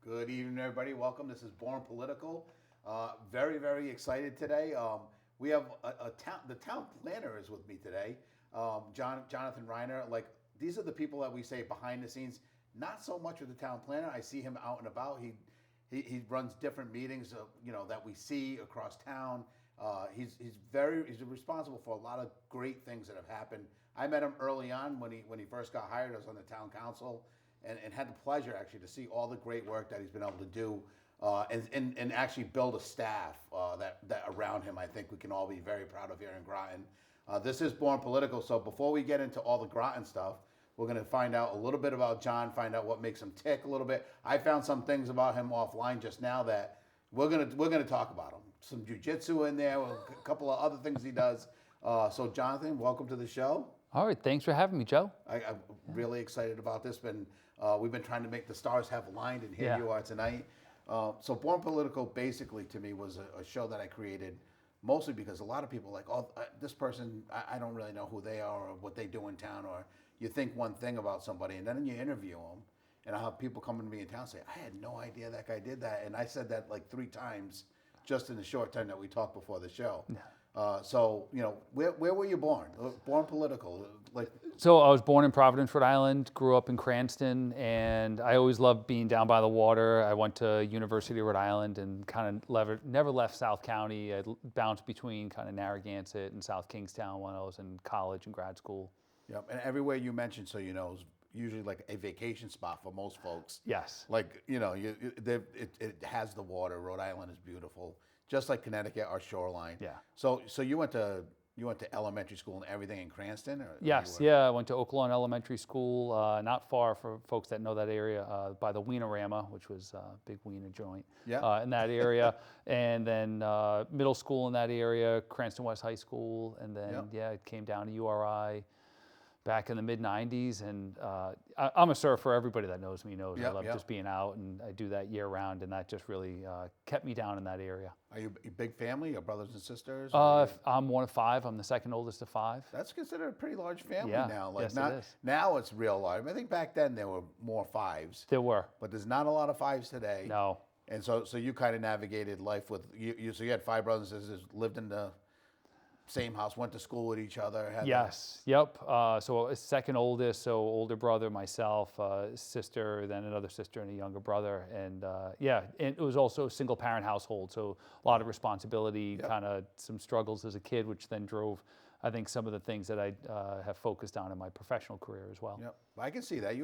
Good evening, everybody. Welcome. This is Born Political. Very, very excited today. We have a town. The town planner is with me today. Jonathan Reiner. Like, these are the people that we say behind the scenes. Not so much with the town planner. I see him out and about. He runs different meetings. That we see across town. He's responsible for a lot of great things that have happened. I met him early on when he first got hired. I was on the town council. And had the pleasure actually to see all the great work that he's been able to do, and actually build a staff that around him. I think we can all be very proud of here in Groton. This is Born Political, so before we get into all the Groton stuff, we're going to find out a little bit about John, find out what makes him tick a little bit. I found some things about him offline just now that we're gonna talk about him. Some jujitsu in there, a couple of other things he does. So Jonathan, welcome to the show. All right, thanks for having me, Joe. I'm really excited about this. We've been trying to make the stars have aligned, and here you are tonight. So Born Political basically to me was a show that I created mostly because a lot of people are like, oh, this person, I don't really know who they are or what they do in town, or you think one thing about somebody and then you interview them, and I have people coming to me in town and say, I had no idea that guy did that, and I said that like 3 times just in the short time that we talked before the show. Yeah. So, where were you born? Born Political? So I was born in Providence, Rhode Island, grew up in Cranston, and I always loved being down by the water. I went to University of Rhode Island and kind of never left South County. I bounced between kind of Narragansett and South Kingstown when I was in college and grad school. Yep, and everywhere you mentioned, so is usually like a vacation spot for most folks. Yes. Like, it has the water. Rhode Island is beautiful. Just like Connecticut, our shoreline. Yeah. So you went to elementary school and everything in Cranston? Yes. Yeah. I went to Oak Lawn Elementary School, not far for folks that know that area, by the Wienerama, which was a big wiener joint. Yeah. In that area, and then middle school in that area, Cranston West High School, and then it came down to URI. Back in the mid-'90s, and I'm a surfer. Everybody that knows me knows I love just being out, and I do that year-round, and that just really kept me down in that area. Are you a big family? Your brothers and sisters? I'm one of 5. I'm the second oldest of 5. That's considered a pretty large family now. Yes, it is. Now it's real large. I think back then there were more 5s. There were. But there's not a lot of 5s today. No. And so you kind of navigated life with, so you had 5 brothers and sisters, lived in the same house, went to school with each other? Yes. Yep. So second oldest, so older brother, myself, sister, then another sister and a younger brother. And and it was also a single parent household. So a lot of responsibility, kind of some struggles as a kid, which then drove, I think, some of the things that I have focused on in my professional career as well. Yep. I can see that.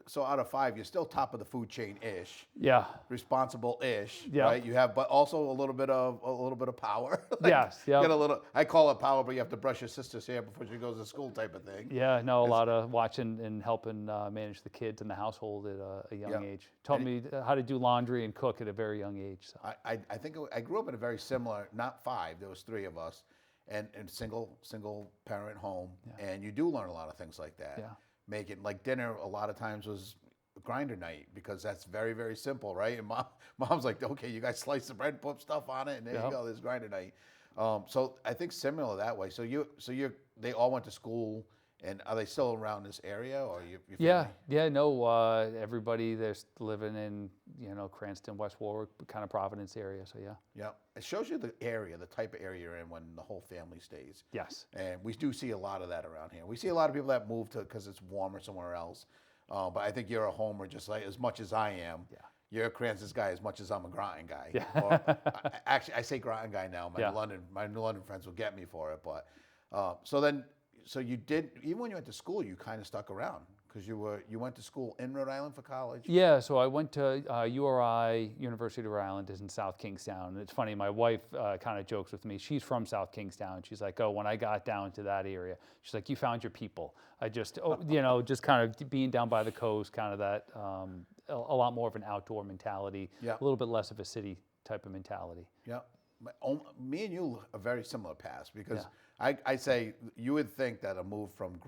So out of 5, you're still top of the food chain-ish. Yeah. Responsible-ish. Yeah. Right? You have, but also a little bit of power. Yes. Yeah. Get a little. I call it power, but you have to brush your sister's hair before she goes to school, type of thing. Yeah. No, a lot of watching and helping manage the kids in the household at a young age. Taught me how to do laundry and cook at a very young age. So. I think I grew up in a very similar, not 5. There was 3 of us. And single parent home, and you do learn a lot of things like that. Yeah. Making like dinner a lot of times was grinder night because that's very, very simple, right? And mom's like, okay, you guys slice the bread, put stuff on it, and there you go. There's grinder night. So I think similar that way. So they all went to school, and are they still around this area, or your family? No. Everybody there's living in Cranston, West Warwick, kind of Providence area. So yeah. It shows you the area, the type of area you're in when the whole family stays. Yes. And we do see a lot of that around here. We see a lot of people that move to because it's warmer somewhere else. But I think you're a homer just like as much as I am. Yeah. You're a Cranston guy as much as I'm a Groton guy. Yeah. Actually, I say Groton guy now. My London friends will get me for it. But so you did, even when you went to school, you kind of stuck around because you went to school in Rhode Island for college? Yeah, so I went to URI, University of Rhode Island, is in South Kingstown. And it's funny, my wife kind of jokes with me. She's from South Kingstown. She's like, oh, when I got down to that area, she's like, you found your people. I just, just kind of being down by the coast, kind of that, a lot more of an outdoor mentality, a little bit less of a city type of mentality. Yeah. Me and you are very similar paths because I say you would think that a move from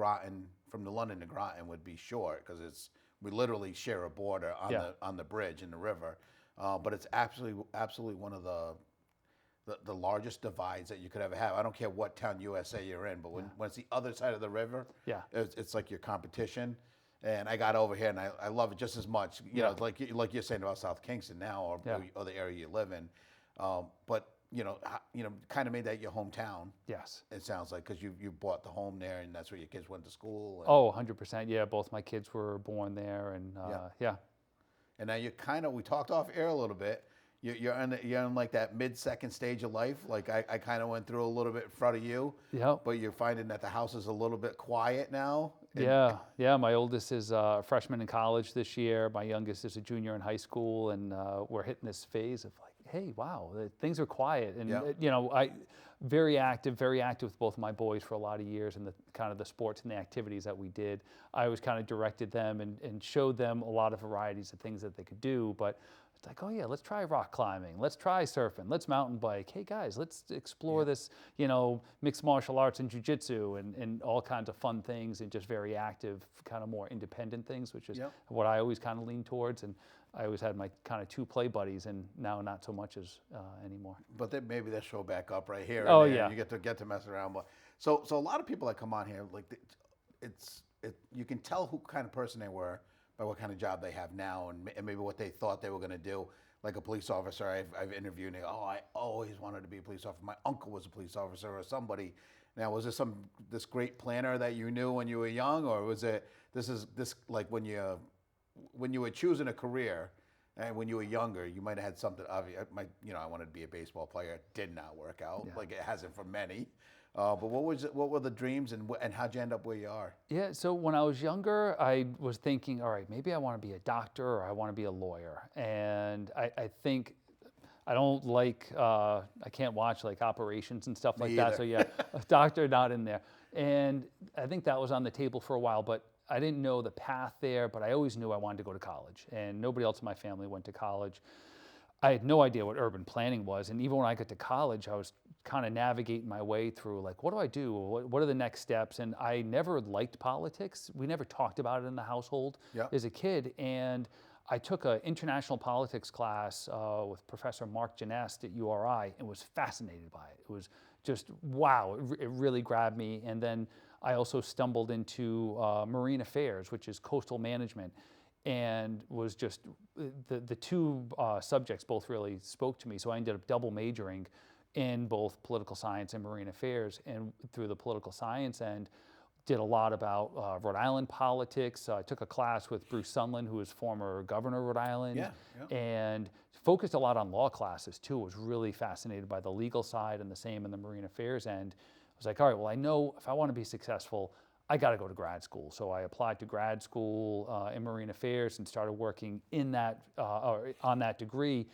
the London to Groton would be short because we literally share a border on the bridge in the river, but it's absolutely one of the largest divides that you could ever have. I don't care what town USA you're in, but when it's the other side of the river, it's like your competition. and I got over here, and I love it just as much. You Yeah. know, like you're saying about South Kingston now, or the area you live in. But kind of made that your hometown. Yes. It sounds like, because you bought the home there, and that's where your kids went to school. And, Oh, 100%. Yeah, both my kids were born there, and yeah. And now we talked off air a little bit. You're in like that mid-second stage of life. Like I kind of went through a little bit in front of you. Yep. But you're finding that the house is a little bit quiet now. Yeah. My oldest is a freshman in college this year. My youngest is a junior in high school, and we're hitting this phase of like, hey, wow, things are quiet, and I very active with both of my boys for a lot of years, and the kind of the sports and the activities that we did. I always kind of directed them and showed them a lot of varieties of things that they could do, but it's like, oh yeah, let's try rock climbing, let's try surfing, let's mountain bike. Hey guys, let's explore this, mixed martial arts and jiu-jitsu and all kinds of fun things, and just very active, kind of more independent things, which is what I always kind of lean towards. And I always had my kind of two play buddies, and now not so much as anymore. But then maybe they'll show back up right here. Oh, and yeah. You get to mess around. But so a lot of people that come on here, like you can tell who kind of person they were by what kind of job they have now, and maybe what they thought they were going to do. Like a police officer I've interviewed, and they go, oh, I always wanted to be a police officer. My uncle was a police officer, or somebody. Now, was this this great planner that you knew when you were young, or was it this like when you were choosing a career, and when you were younger, you might have had something obvious. I wanted to be a baseball player. It did not work out, like it hasn't for many. But what were the dreams, and how'd you end up where you are? Yeah, so when I was younger, I was thinking, all right, maybe I want to be a doctor, or I want to be a lawyer. And I think I don't like, I can't watch like operations and stuff like that. So yeah, a doctor, not in there. And I think that was on the table for a while, but I didn't know the path there, but I always knew I wanted to go to college, and nobody else in my family went to college. I had no idea what urban planning was, and even when I got to college, I was kind of navigating my way through, like, what do I do? What are the next steps? And I never liked politics. We never talked about it in the household as a kid, and I took an international politics class with Professor Mark Janest at URI, and was fascinated by it. It was just, wow, it really grabbed me. And then I also stumbled into marine affairs, which is coastal management, and was just, the two subjects both really spoke to me. So I ended up double majoring in both political science and marine affairs, and through the political science end, did a lot about Rhode Island politics. I took a class with Bruce Sunland, who was former governor of Rhode Island, and focused a lot on law classes too. Was really fascinated by the legal side, and the same in the marine affairs end. I was like, all right, well, I know if I want to be successful, I got to go to grad school. So I applied to grad school in marine affairs, and started working in that on that degree.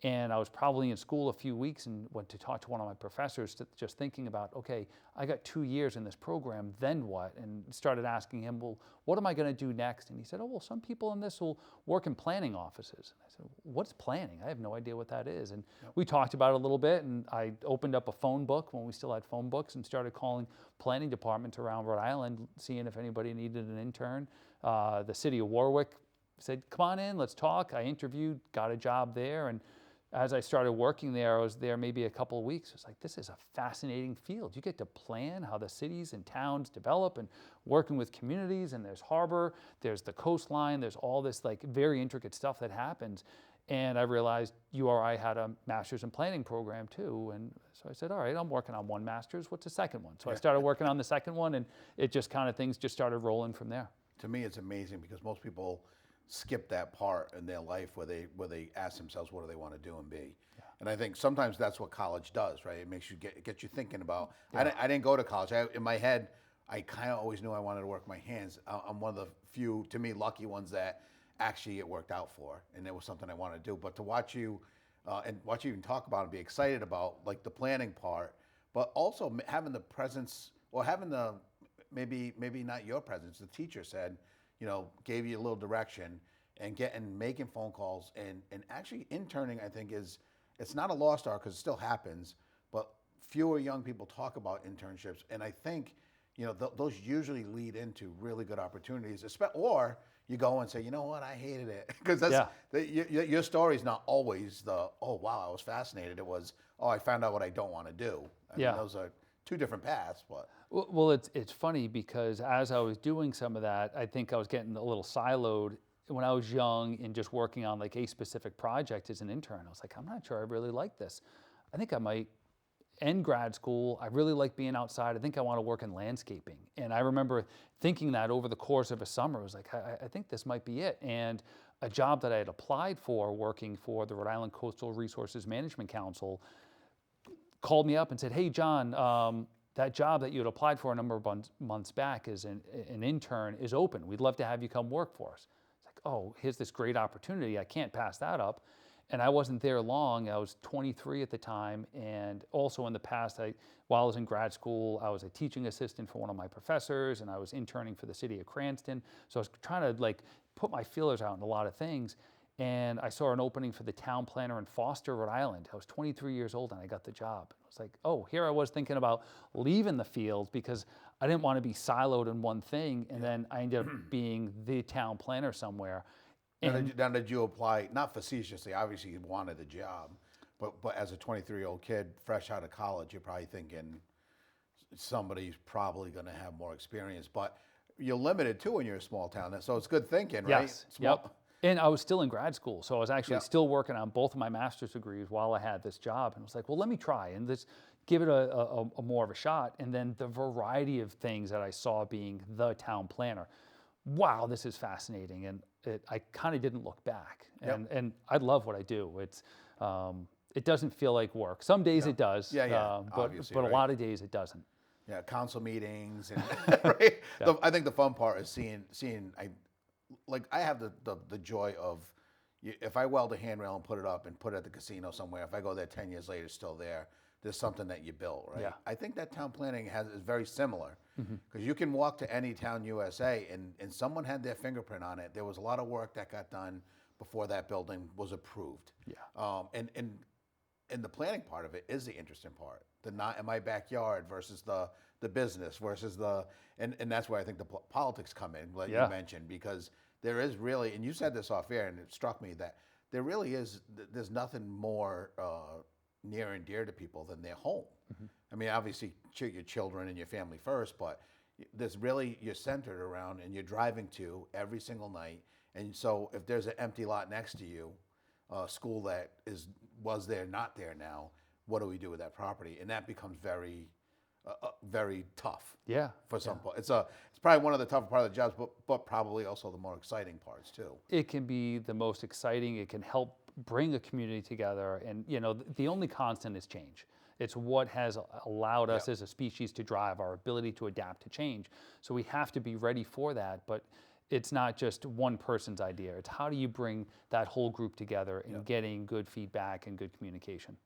And I was probably in school a few weeks, and went to talk to one of my professors, just thinking about, okay, I got 2 years in this program, then what? And started asking him, well, what am I going to do next? And he said, oh, well, some people in this will work in planning offices. And I said, what's planning? I have no idea what that is. And we talked about it a little bit, and I opened up a phone book when we still had phone books, and started calling planning departments around Rhode Island, seeing if anybody needed an intern. The city of Warwick said, come on in, let's talk. I interviewed, got a job there, and as I started working there, I was there maybe a couple of weeks. It's like, this is a fascinating field. You get to plan how the cities and towns develop, and working with communities, and there's harbor, there's the coastline, there's all this like very intricate stuff that happens. And I realized URI had a master's in planning program too. And so I said, all right, I'm working on one master's. What's the second one? So I started working on the second one, and it just kind of, things just started rolling from there. To me, it's amazing, because most people skip that part in their life where they ask themselves, what do they want to do and be? And I think sometimes that's what college does, right? It makes you get you thinking about. I didn't go to college. In my head, I kind of always knew I wanted to work my hands. I'm one of the few, to me, lucky ones that actually it worked out for, and it was something I wanted to do. But to watch you and watch you even talk about and be excited about, like, the planning part, but also having the presence, or having the maybe not your presence. The teacher said, gave you a little direction, and making phone calls, and actually interning, I think it's not a lost art, because it still happens, but fewer young people talk about internships. And I think, those usually lead into really good opportunities, or you go and say, you know what, I hated it. Because your story's not always the, oh, wow, I was fascinated. It was, oh, I found out what I don't want to do. I mean, those are two different paths, but Well, it's funny because as I was doing some of that, I think I was getting a little siloed when I was young and just working on like a specific project as an intern. I was like, I'm not sure I really like this. I think I might end grad school. I really like being outside. I think I want to work in landscaping. And I remember thinking that over the course of a summer, I was like, I think this might be it. And a job that I had applied for, working for the Rhode Island Coastal Resources Management Council, called me up and said, hey, John, that job that you had applied for a number of months back as an intern is open. We'd love to have you come work for us. It's like, oh, here's this great opportunity. I can't pass that up. And I wasn't there long. I was 23 at the time. And also in the past, while I was in grad school, I was a teaching assistant for one of my professors, and I was interning for the city of Cranston. So I was trying to like put my feelers out in a lot of things. And I saw an opening for the town planner in Foster, Rhode Island. I was 23 years old and I got the job. I was like, oh, here I was thinking about leaving the field because I didn't want to be siloed in one thing. And then I ended up being the town planner somewhere. Now did you apply, not facetiously, obviously you wanted the job, but as a 23-year-old kid, fresh out of college, you're probably thinking somebody's probably going to have more experience, but you're limited too when you're a small town, so it's good thinking, right? Yes, yep. And I was still in grad school, so I was actually still working on both of my master's degrees while I had this job, and I was like, well, let me try and give it a more of a shot. And then the variety of things that I saw being the town planner, wow, this is fascinating, and I kind of didn't look back. And I love what I do. It doesn't feel like work. Some days it does, but obviously, a right. lot of days it doesn't. Yeah, council meetings, and right. I think the fun part is seeing. I have the joy of, if I weld a handrail and put it up and put it at the casino somewhere, if I go there 10 years later, it's still there. There's something that you built, right? Yeah. I think that town planning is very similar, because you can walk to any town USA and someone had their fingerprint on it. There was a lot of work that got done before that building was approved. Yeah. And the planning part of it is the interesting part. The not in my backyard versus the business versus and that's where I think the politics come in, like you mentioned, because there is really, and you said this off air, and it struck me that there really is, there's nothing more near and dear to people than their home. I mean, obviously your children and your family first, but there's really, you're centered around and you're driving to every single night. And so if there's an empty lot next to you, school that was there, not there now, what do we do with that property? And that becomes very, very tough. Yeah. For some part, it's probably one of the tougher part of the jobs, but probably also the more exciting parts too. It can be the most exciting. It can help bring a community together, and the only constant is change. It's what has allowed us as a species to drive our ability to adapt to change. So we have to be ready for that, but it's not just one person's idea. It's how do you bring that whole group together and getting good feedback and good communication.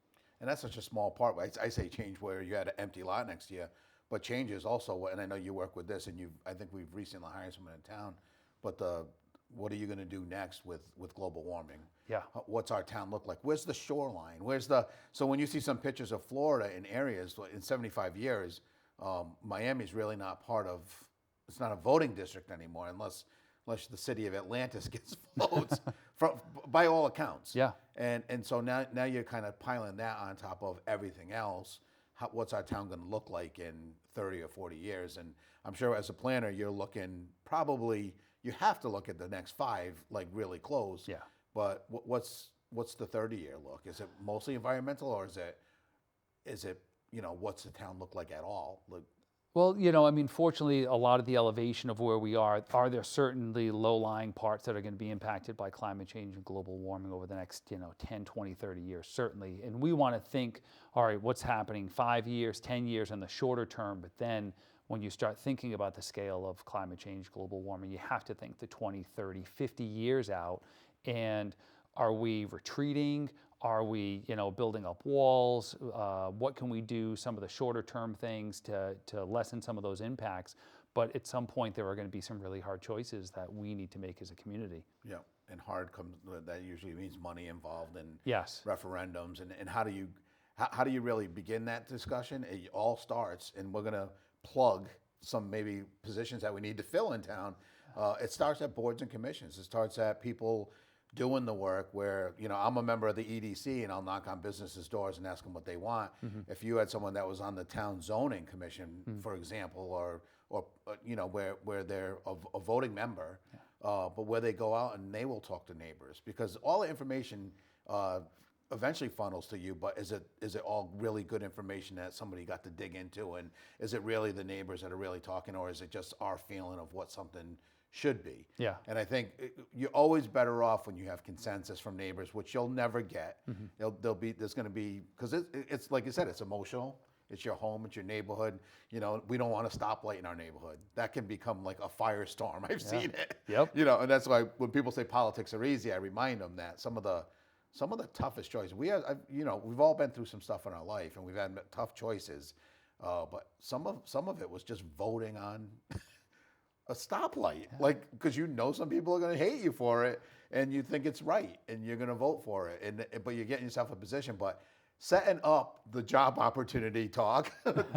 And that's such a small part. I say change where you had an empty lot next to you, but change is also, and I know you work with this, and I think we've recently hired someone in town, but what are you going to do next with global warming? Yeah. What's our town look like? Where's the shoreline? So when you see some pictures of Florida in areas, in 75 years, Miami's really not it's not a voting district anymore unless the city of Atlantis gets votes by all accounts. Yeah. And so now you're kind of piling that on top of everything else. What's our town going to look like in 30 or 40 years? And I'm sure as a planner, you're looking you have to look at the next 5 like really close. Yeah. But what's the 30-year look? Is it mostly environmental, or is it what's the town look like at all? Well, fortunately, a lot of the elevation of where we are there certainly low-lying parts that are going to be impacted by climate change and global warming over the next, 10, 20, 30 years, certainly. And we want to think, all right, what's happening 5 years, 10 years in the shorter term, but then when you start thinking about the scale of climate change, global warming, you have to think the 20, 30, 50 years out. And are we retreating? Are we, building up walls? What can we do? Some of the shorter term things to lessen some of those impacts. But at some point, there are going to be some really hard choices that we need to make as a community. Yeah, and that usually means money involved and referendums. And how do you really begin that discussion? It all starts, and we're going to plug some maybe positions that we need to fill in town. It starts at boards and commissions. It starts at people doing the work where, I'm a member of the EDC and I'll knock on businesses' doors and ask them what they want. If you had someone that was on the town zoning commission, for example, or where they're a voting member, but where they go out and they will talk to neighbors, because all the information eventually funnels to you, but is it all really good information that somebody got to dig into, and is it really the neighbors that are really talking, or is it just our feeling of what something should be? Yeah. And I think you're always better off when you have consensus from neighbors, which you'll never get. There's going to be, because it's like you said, it's emotional. It's your home, it's your neighborhood. We don't want a stoplight in our neighborhood. That can become like a firestorm. I've seen it. Yep. And that's why when people say politics are easy, I remind them that some of the toughest choices we've all been through some stuff in our life, and we've had tough choices. But some of it was just voting on a stoplight, like, because some people are going to hate you for it, and you think it's right, and you're going to vote for it, but you're getting yourself a position. But setting up the job opportunity talk,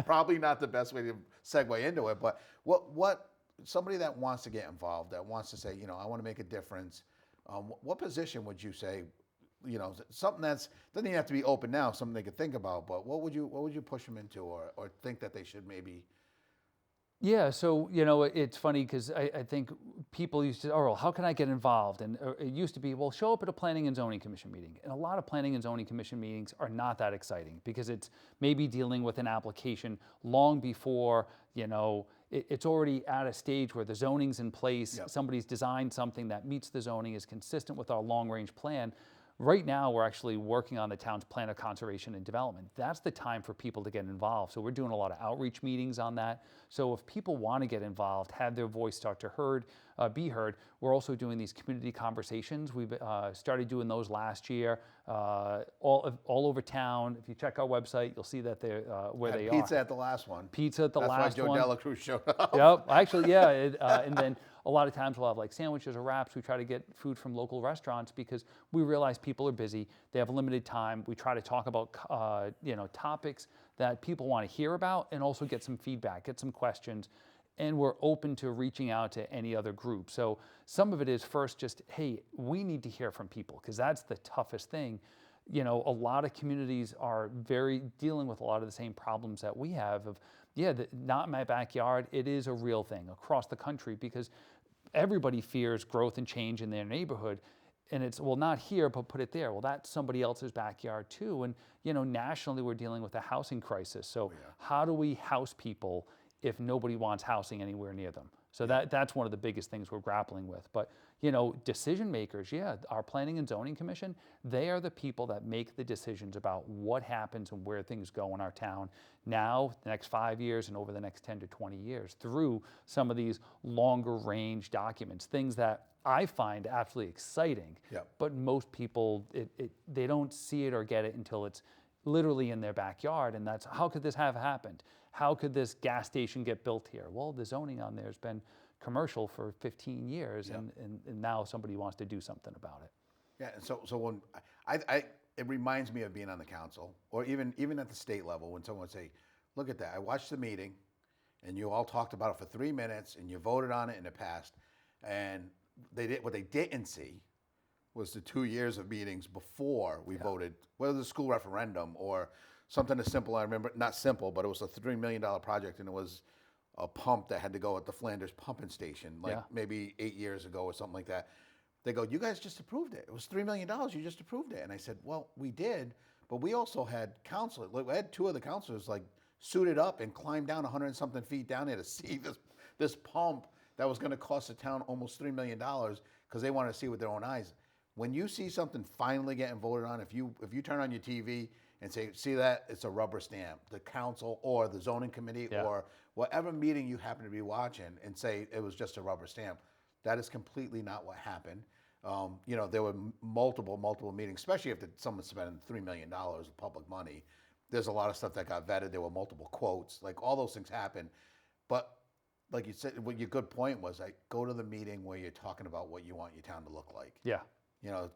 probably not the best way to segue into it. But what somebody that wants to get involved, that wants to say, I want to make a difference, what position would you say? Something that's doesn't even have to be open now, something they could think about. But what would you push them into, or think that they should maybe? Yeah, so it's funny because I think people used to, oh, well, how can I get involved? And it used to be, well, show up at a planning and zoning commission meeting. And a lot of planning and zoning commission meetings are not that exciting, because it's maybe dealing with an application long before it's already at a stage where the zoning's in place. Yep. Somebody's designed something that meets the zoning, is consistent with our long range plan. Right now, we're actually working on the town's plan of conservation and development. That's the time for people to get involved. So we're doing a lot of outreach meetings on that. So if people want to get involved, have their voice start to be heard, we're also doing these community conversations. We've started doing those last year, all over town. If you check our website, you'll see that they're where they are. Pizza at the last one. Pizza at the last one. That's why Joe Dela Cruz showed up. Yep, actually, yeah. And then a lot of times we'll have like sandwiches or wraps. We try to get food from local restaurants because we realize people are busy. They have limited time. We try to talk about topics that people want to hear about, and also get some feedback, get some questions. And we're open to reaching out to any other group. So some of it is first just, hey, we need to hear from people, because that's the toughest thing. A lot of communities are dealing with a lot of the same problems that we have of, not in my backyard. It is a real thing across the country, because everybody fears growth and change in their neighborhood. And it's, well, not here, but put it there. Well, that's somebody else's backyard too. And, nationally we're dealing with a housing crisis. So how do we house people if nobody wants housing anywhere near them? So that's one of the biggest things we're grappling with. But, decision makers, our planning and zoning commission, they are the people that make the decisions about what happens and where things go in our town now, the next 5 years, and over the next 10 to 20 years, through some of these longer range documents, things that I find absolutely exciting. Yep. But most people, they don't see it or get it until it's literally in their backyard. And that's, how could this have happened? How could this gas station get built here? Well, the zoning on there has been commercial for 15 years, Yep. and now somebody wants to do something about it. Yeah, and so when it reminds me of being on the council, or even at the state level, when someone would say, look at that, I watched the meeting, and you all talked about it for 3 minutes, and you voted on it, and it passed. And what they didn't see was the 2 years of meetings before we voted, whether the school referendum or something as simple. I remember, not simple, but it was a $3 million project, and it was a pump that had to go at the Flanders pumping station, maybe 8 years ago or something like that. They go, you guys just approved it. It was $3 million. You just approved it. And I said, well, we did, but we also had counselors. Like, we had 2 of the counselors suited up and climbed down 100 and something feet down there to see this pump that was going to cost the town almost $3 million, because they wanted to see with their own eyes. When you see something finally getting voted on, if you turn on your TV and say, see that, it's a rubber stamp, the council or the zoning committee or whatever meeting you happen to be watching, and say it was just a rubber stamp, that is completely not what happened. There were multiple meetings, especially if someone's spending $3 million of public money. There's a lot of stuff that got vetted. There were multiple quotes, like all those things happen. But like you said, what your good point was, go to the meeting where you're talking about what you want your town to look like. Yeah.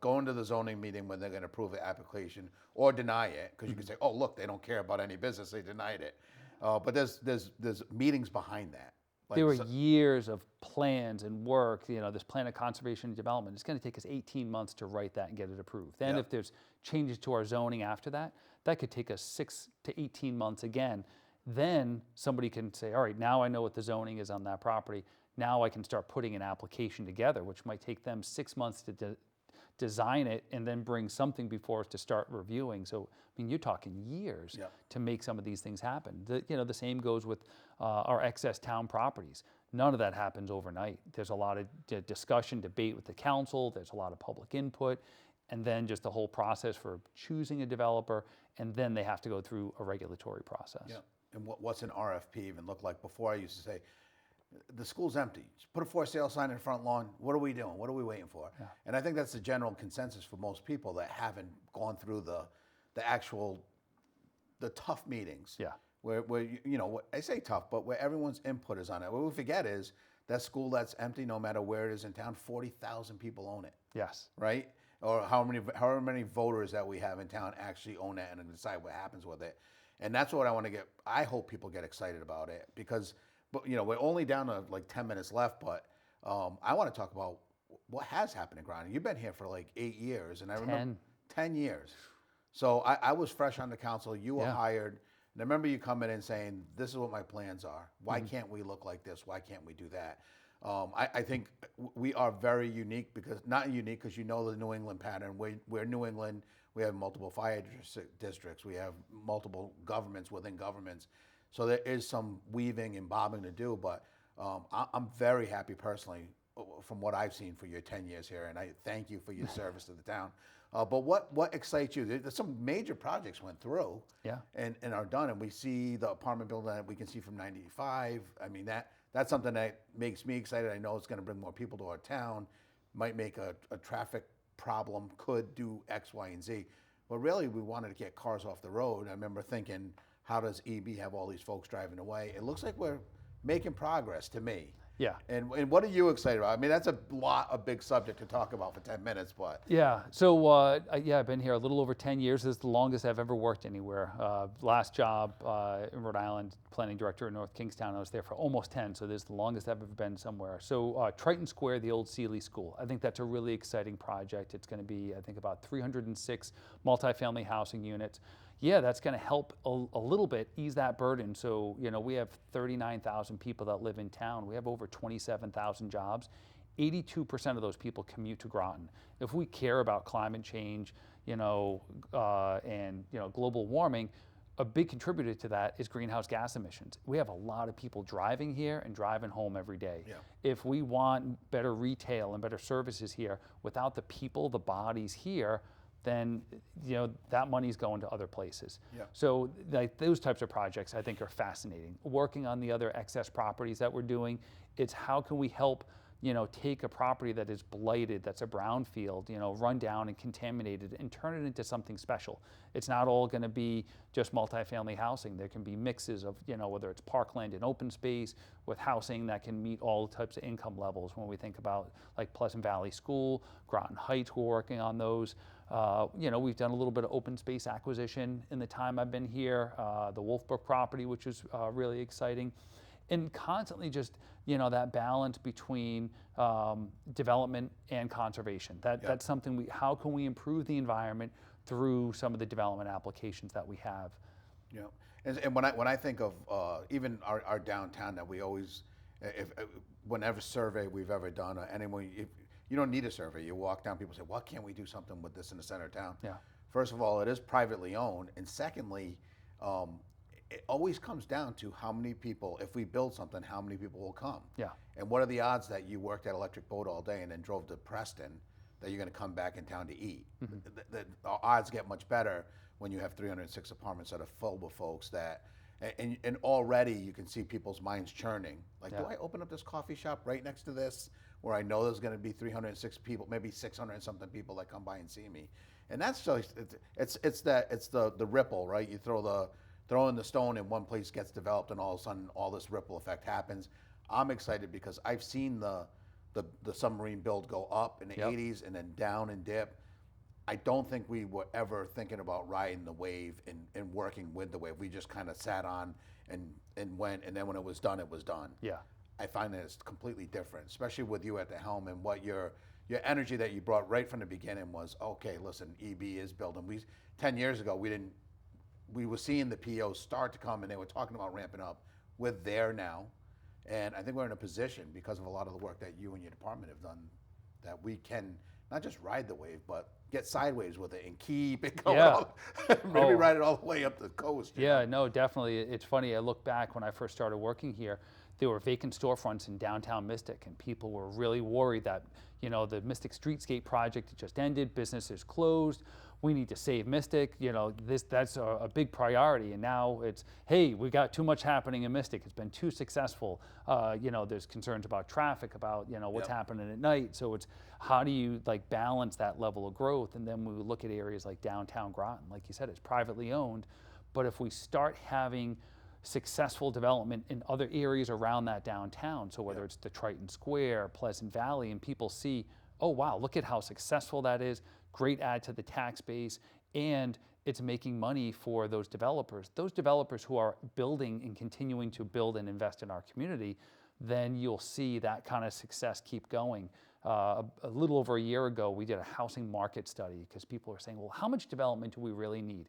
Go into the zoning meeting when they're going to approve an application or deny it, because you can say, oh, look, they don't care about any business, they denied it. But there's meetings behind that. There were years of plans and work, this plan of conservation and development. It's going to take us 18 months to write that and get it approved. Then if there's changes to our zoning after that, that could take us 6 to 18 months again. Then somebody can say, all right, now I know what the zoning is on that property. Now I can start putting an application together, which might take them 6 months to design it and then bring something before us to start reviewing. So, I mean, you're talking years to make some of these things happen. The same goes with our excess town properties. None of that happens overnight. There's a lot of discussion, debate with the council. There's a lot of public input, and then just the whole process for choosing a developer, and then they have to go through a regulatory process. Yeah. And what's an RFP even look like? Before I used to say, the school's empty. Just put a for sale sign in the front lawn. What are we doing? What are we waiting for? Yeah. And I think that's the general consensus for most people that haven't gone through the tough meetings. Yeah. Where I say tough, but where everyone's input is on it. What we forget is that school that's empty, no matter where it is in town, 40,000 people own it. Yes. Right? Or however many voters that we have in town actually own it and decide what happens with it. And that's what I hope people get excited about it, because, we're only down to like 10 minutes left, but I want to talk about what has happened in Groton. You've been here for like 8 years, and I remember 10 years. So I was fresh on the council. You were hired. And I remember you coming in saying, this is what my plans are. Why can't we look like this? Why can't we do that? I think we are very unique, not unique because the New England pattern. We're New England. We have multiple fire districts. We have multiple governments within governments. So there is some weaving and bobbing to do, but I'm very happy personally from what I've seen for your 10 years here, and I thank you for your service to the town. But what excites you? There's some major projects went through and are done, and we see the apartment building that we can see from 95. I mean, that's something that makes me excited. I know it's going to bring more people to our town, might make a traffic problem, could do X, Y, and Z. But really, we wanted to get cars off the road. I remember thinking, how does EB have all these folks driving away? It looks like we're making progress to me. Yeah. And what are you excited about? I mean, that's a big subject to talk about for 10 minutes, but. Yeah. So, I've been here a little over 10 years. This is the longest I've ever worked anywhere. Last job in Rhode Island, planning director in North Kingstown. I was there for almost 10, so this is the longest I've ever been somewhere. So, Triton Square, the old Sealy School. I think that's a really exciting project. It's going to be, I think, about 306 multifamily housing units. Yeah, that's going to help a little bit ease that burden. So, we have 39,000 people that live in town. We have over 27,000 jobs. 82% of those people commute to Groton. If we care about climate change, and global warming, a big contributor to that is greenhouse gas emissions. We have a lot of people driving here and driving home every day. Yeah. If we want better retail and better services here, without the people, the bodies here, then that money's going to other places. Yeah. So those types of projects I think are fascinating. Working on the other excess properties that we're doing, it's how can we help take a property that is blighted, that's a brownfield, run down and contaminated, and turn it into something special. It's not all going to be just multifamily housing. There can be mixes of, whether it's parkland and open space with housing that can meet all types of income levels. When we think about like Pleasant Valley School, Groton Heights, we're working on those. We've done a little bit of open space acquisition in the time I've been here, the Wolfbrook property, which is really exciting. And constantly just, that balance between development and conservation. That's something how can we improve the environment through some of the development applications that we have? Yeah, and when I think of even our downtown, that we always, whenever survey we've ever done, anyone, if you don't need a survey, you walk down, people say, why can't we do something with this in the center of town? Yeah. First of all, it is privately owned, and secondly, it always comes down to how many people, if we build something, how many people will come. Yeah. And what are the odds that you worked at Electric Boat all day and then drove to Preston, that you're going to come back in town to eat? Mm-hmm. The odds get much better when you have 306 apartments that are full with folks that, and already you can see people's minds churning. Like, do I open up this coffee shop right next to this, where I know there's going to be 306 people, maybe 600 and something people that come by and see me? And that's just, it's the ripple, right? You throw in the stone and one place gets developed, and all of a sudden all this ripple effect happens. I'm excited because I've seen the submarine build go up in the 80s and then down and dip. I don't think we were ever thinking about riding the wave and working with the wave. We just kind of sat on and went, and then when it was done, it was done. Yeah. I find that it's completely different, especially with you at the helm and what your energy that you brought right from the beginning was, okay, listen, EB is building. 10 years ago, we were seeing the POs start to come and they were talking about ramping up. We're there now. And I think we're in a position because of a lot of the work that you and your department have done that we can not just ride the wave, but get sideways with it and keep it going. Yeah. Maybe ride it all the way up the coast. Yeah, no, definitely. It's funny. I look back when I first started working here, there were vacant storefronts in downtown Mystic, and people were really worried that, the Mystic Streetscape project just ended, business is closed. We need to save Mystic. That's a big priority. And now it's, hey, we got too much happening in Mystic. It's been too successful. There's concerns about traffic, about what's happening at night. So it's how do you balance that level of growth? And then we look at areas like downtown Groton, like you said, it's privately owned. But if we start having successful development in other areas around that downtown, so whether it's the Triton Square, Pleasant Valley, and people see, oh wow, look at how successful that is, great add to the tax base, and it's making money for those developers who are building and continuing to build and invest in our community, then you'll see that kind of success keep going. A little over a year ago, we did a housing market study because people are saying, well, how much development do we really need?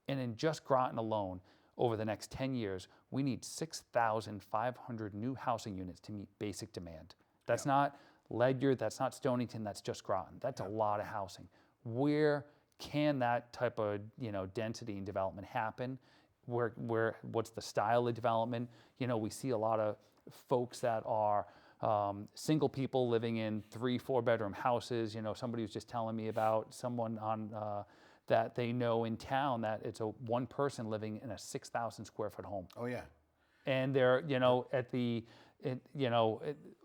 And in just Groton alone, over the next 10 years, we need 6,500 new housing units to meet basic demand. That's not Ledyard, that's not Stonington, that's just Groton. That's a lot of housing. Where can that type of density and development happen? What's the style of development? We see a lot of folks that are single people living in 3-4 bedroom houses. Somebody was just telling me about someone on that they know in town that it's one person living in a 6,000 square foot home. Oh yeah. And they're at a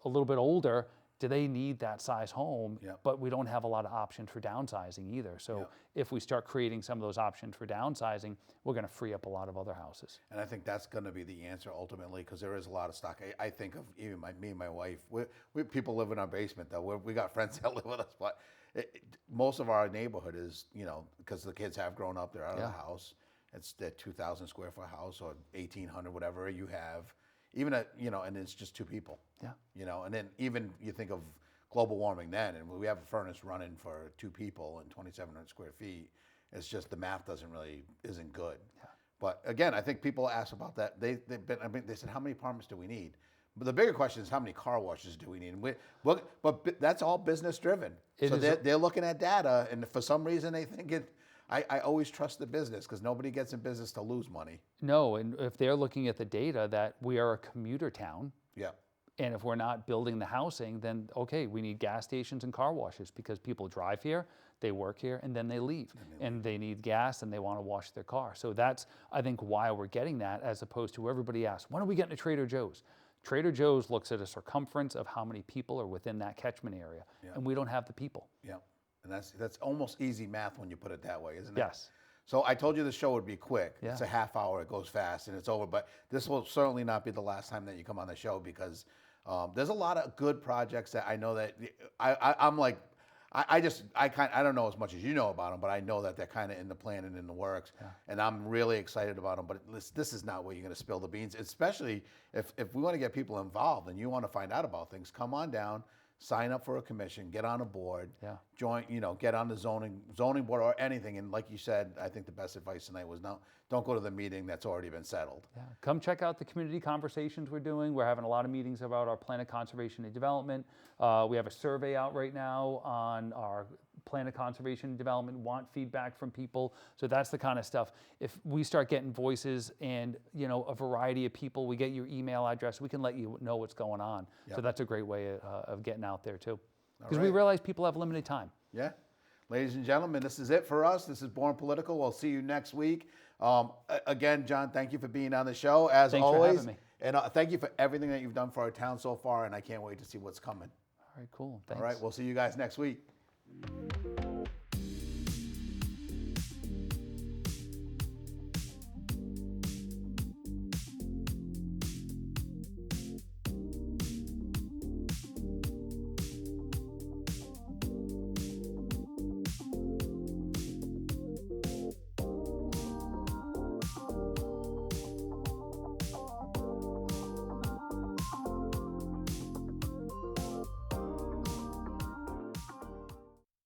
little bit older. Do they need that size home? Yep. But we don't have a lot of options for downsizing either. So if we start creating some of those options for downsizing, we're going to free up a lot of other houses. And I think that's going to be the answer ultimately, because there is a lot of stock. I think of even me and my wife. We people live in our basement though. We got friends that live with us, but most of our neighborhood is because the kids have grown up, they're out of the house. It's that 2,000 square foot house or 1,800, whatever you have. Even and it's just two people. Yeah. And then even you think of global warming then, and we have a furnace running for two people and 2,700 square feet. It's just the math isn't good. Yeah. But again, I think people ask about that. They said, how many apartments do we need? But the bigger question is, how many car washes do we need? And but that's all business driven. So they're looking at data, and for some reason they think it. I always trust the business because nobody gets in business to lose money. No, and if they're looking at the data that we are a commuter town, and if we're not building the housing, then okay, we need gas stations and car washes because people drive here, they work here, and then they leave. And they need gas and they want to wash their car. So that's, I think, why we're getting that, as opposed to everybody asks, when are we getting to Trader Joe's? Trader Joe's looks at a circumference of how many people are within that catchment area, and we don't have the people. Yeah. And that's almost easy math when you put it that way, isn't it? Yes. So I told you the show would be quick. Yeah. It's a half hour, it goes fast, and it's over. But this will certainly not be the last time that you come on the show because there's a lot of good projects that I know that I'm like, I don't know as much as you know about them, but I know that they're kind of in the plan and in the works, and I'm really excited about them. But this is not where you're going to spill the beans, especially if we want to get people involved and you want to find out about things. Come on down. Sign up for a commission, get on a board, join, get on the zoning board or anything. And like you said, I think the best advice tonight was don't go to the meeting that's already been settled. Yeah. Come check out the community conversations we're doing. We're having a lot of meetings about our plan of conservation and development. We have a survey out right now on our plan of conservation and development, want feedback from people. So that's the kind of stuff. If we start getting voices and a variety of people, we get your email address, we can let you know what's going on. So that's a great way of getting out there too. Because we realize people have limited time. Yeah. Ladies and gentlemen, this is it for us. This is Born Political. We'll see you next week. Again, John, thank you for being on the show, as Thanks always. for having me. And thank you for everything that you've done for our town so far, and I can't wait to see what's coming. All right, cool. Thanks. All right, we'll see you guys next week.